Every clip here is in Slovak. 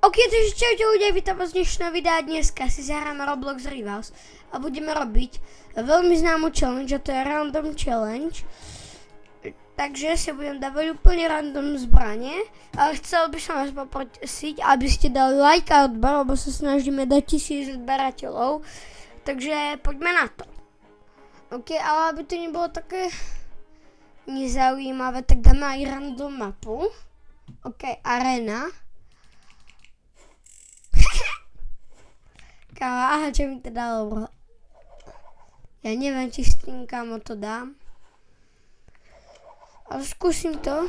Ok, takže čaute ľudia, vítam vás z dnešného videa. Dneska si zahráme Roblox Rivals a budeme robiť veľmi známu challenge, a to je random challenge. Takže si budem dávať úplne random zbranie, ale chcel by som vás poprosiť, aby ste dali like a odber, lebo sa snažíme dať 1000 odberateľov. Takže poďme na to. Ok, ale aby to nebolo také nezaujímavé, tak dáme aj random mapu. Ok, arena. Aha, čo mi to dalo? Ja neviem, či s tým kamo to dám. Ale skúsim to.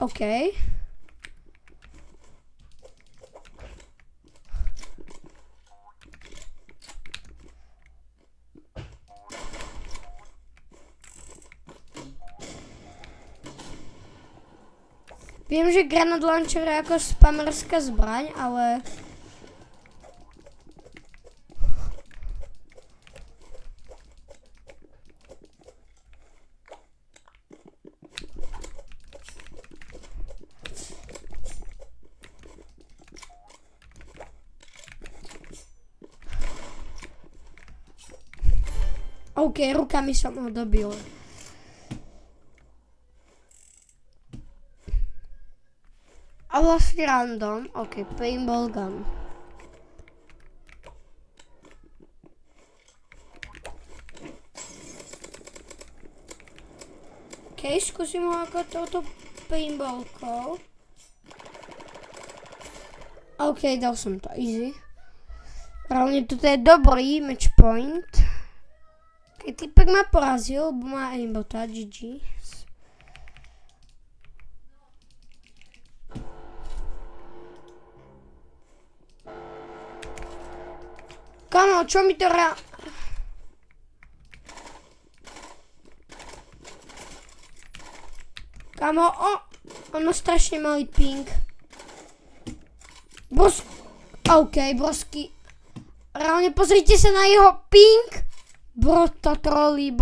OK. Viem, že granát launcher je ako spamerská zbraň, ale... OK, rukami som ho dobil. A vlastne random, ok, paintball gun. Ok, skúsim ho ako touto paintballkou. Ok, dal som to, easy. Rovne toto je dobrý match point. Ok, typek ma porazil, lebo má aimbota, GG. Kamo, čo mi to Kamo, ono strašne malý ping. OK, brosky. Reálne pozrite sa na jeho ping. Broto trolly.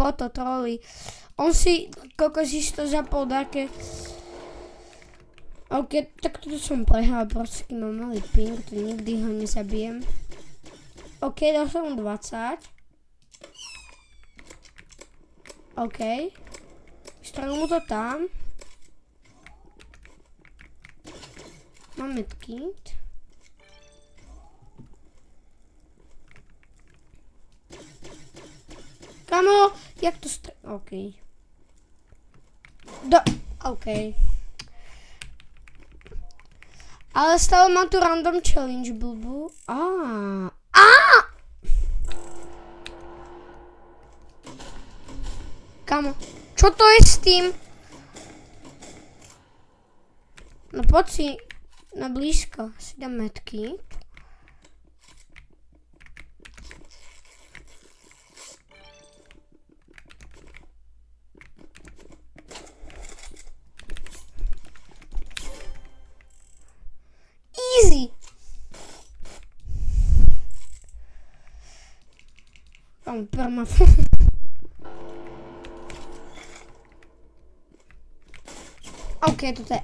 On si kokos isto zapol také. OK, tak toto som prehral, brosky, mám malý ping, to nikdy ho nezabijem. OK, dal som 20. OK. Strelil mu to tam. Mám medkit. Kamo, jak to OK. OK. Ale stále mám tu random challenge, blbú. Kamo, čo to je s tým? No poď si na blízko, si dám medkit. Easy. Kamo, permafrost. OK, toto je...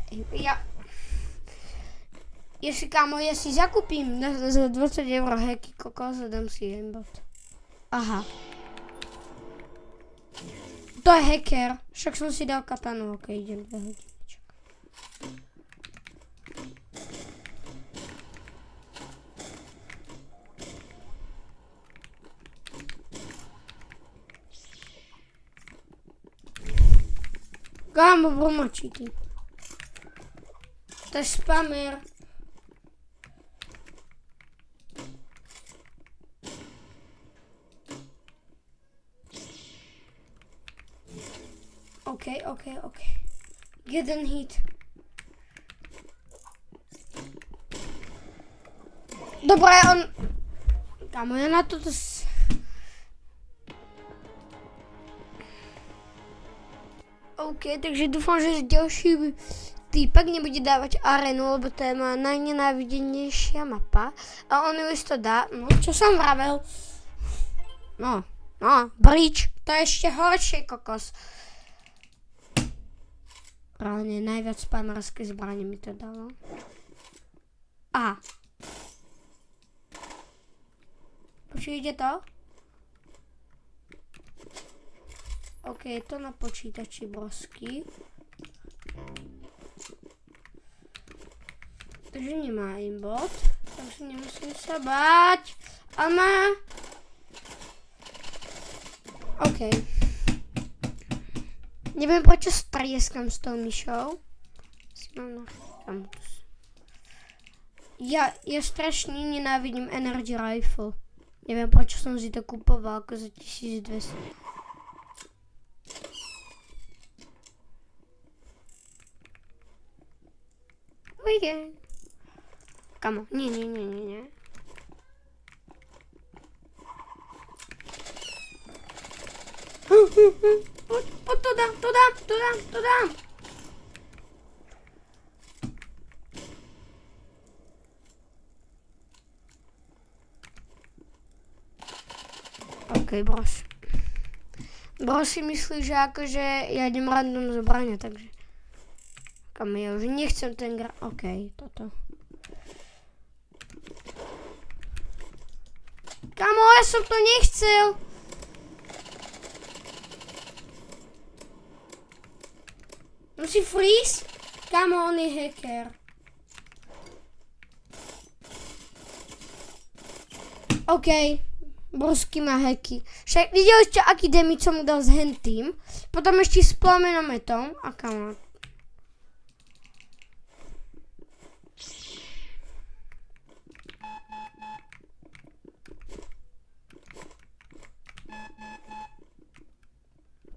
Ja si zakúpim za 20 € hacky kokos a dám si aimbot. Aha. To je hacker. Však som si dal katanu. OK, idem 2 hodiny. Kámo, pomočí ty. To je spamer. OK. Jeden hit. Dobre, on... Kámo, ja na toto... OK, takže dúfam, že ďalší týpek nebude dávať arénu, lebo to je moja najnenávidenejšia mapa. A on ju isto dá, no čo som vravel. No, bridge, to je ešte horšie, kokos. Reálne najviac spamerské zbrane mi to dalo. Aha. Počujete to? OK, je to na počítači brosky. Takže nemá aimbot, takže nemusím sa báť. A má... OK. Neviem, prečo strieskam s tou myšou. Ja strašne nenávidím Energy Rifle. Neviem, prečo som si to kupoval ako za 1200. Ujde. Kamo, nie. To dám. OK, bros. Bros si myslí, že akože ja idem random zbrania, takže... Kamo, ja už nechcem ten OK, toto. Kamo, ja som to nechcel. Musí freeze? Kamo, on je hacker. OK. Brosky má hacky. Však videli ste, aký damage som mu dal s hentým. Potom ešte s plamenometom. A kamo.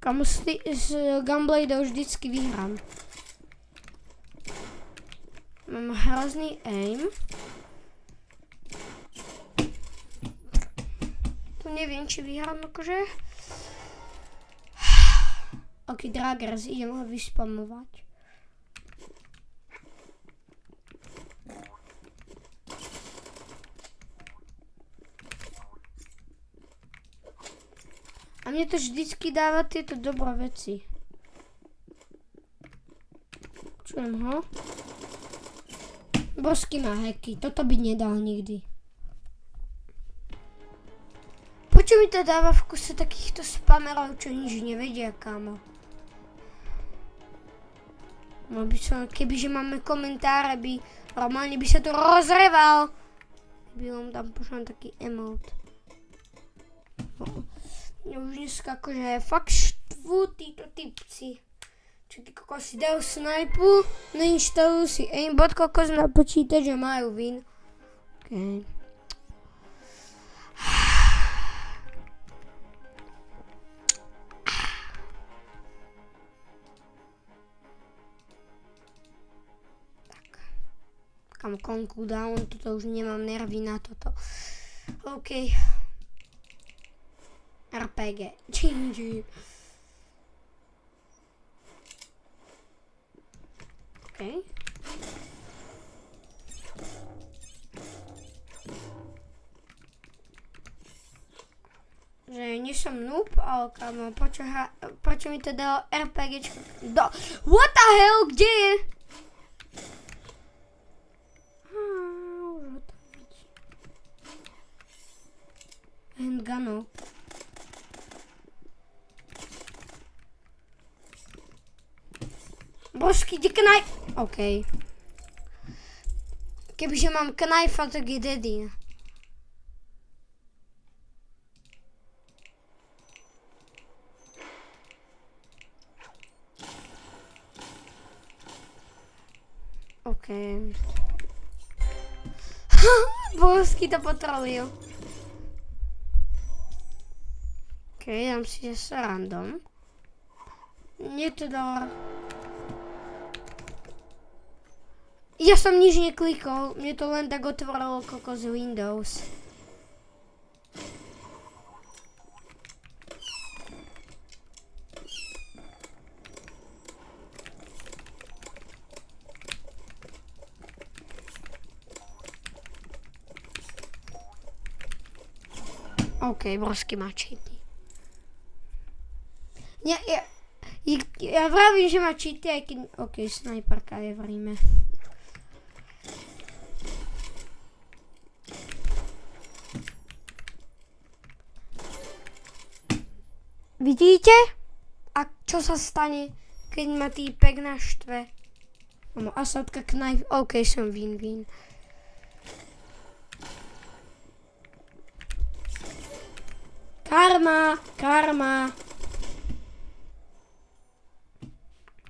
Kamo, z Gunbladeu vždycky vyhrám. Mám hrozný aim. Tu neviem, či vyhrám akože. OK, Draggers, idem ho vyspamovať. A mne to vždycky dáva tieto dobré veci. Čujem ho. Brosky má hacky, toto by nedal nikdy. Prečo mi to dáva v kuse takýchto spamerov, čo nič nevedia, kámo? No by som, kebyže máme komentáre, normálne by sa to rozreval. By on tam pošlal taký emote. Už dneska akože fakt štvú títo typci. Čo tí kokos si dajú snajpu, nainštalujú si aimbot, kokos na počítač a majú win. OK. Tak. Kam cooldown, toto už nemám nervy na toto. OK. RPG. GG. OK. Že nie som noob, ale kámo, prečo mi to dalo RPGčko do... What the hell, kde je? Handgunov. Brosky, kde knife? OK. Kebyže mám knife, tak je daddy. OK. Brosky to potrolujú. OK, dám si zase random. Nie to dalo... Ja som nič neklikol, mne to len tak otvorilo kokos Windows. OK, Brosky má cheaty. Ja vravím, že má cheaty, aj keď... OK, snajperka je v Ríme. Vidíte? A čo sa stane, keď ma týpek naštve? Mám Asadka knife. OK, som win-win. Karma.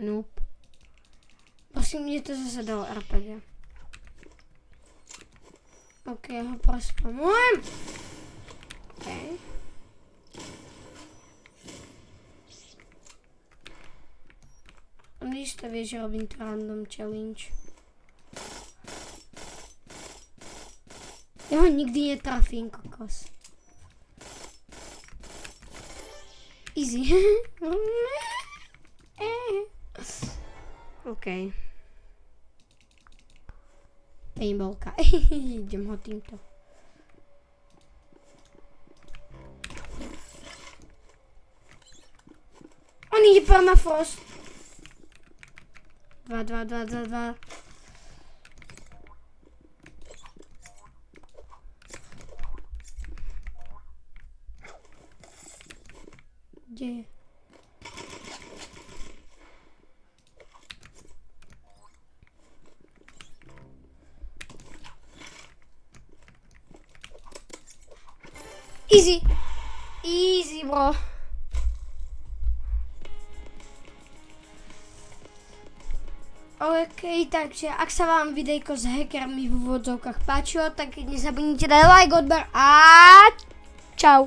Noob. Prosím, mne to zase dalo RPG. OK, ja ho prospamujem. OK. On isto vie, že robím to random challenge. Ja ho nikdy netrafím, kokos. Easy. OK. Paintballka. Idem ho týmto. On ide permafrost. 2. Kde je? Easy, bro. OK, takže ak sa vám videjko s hackermi v úvodzovkách páčilo, tak nezabudnite dať like, odber a čau.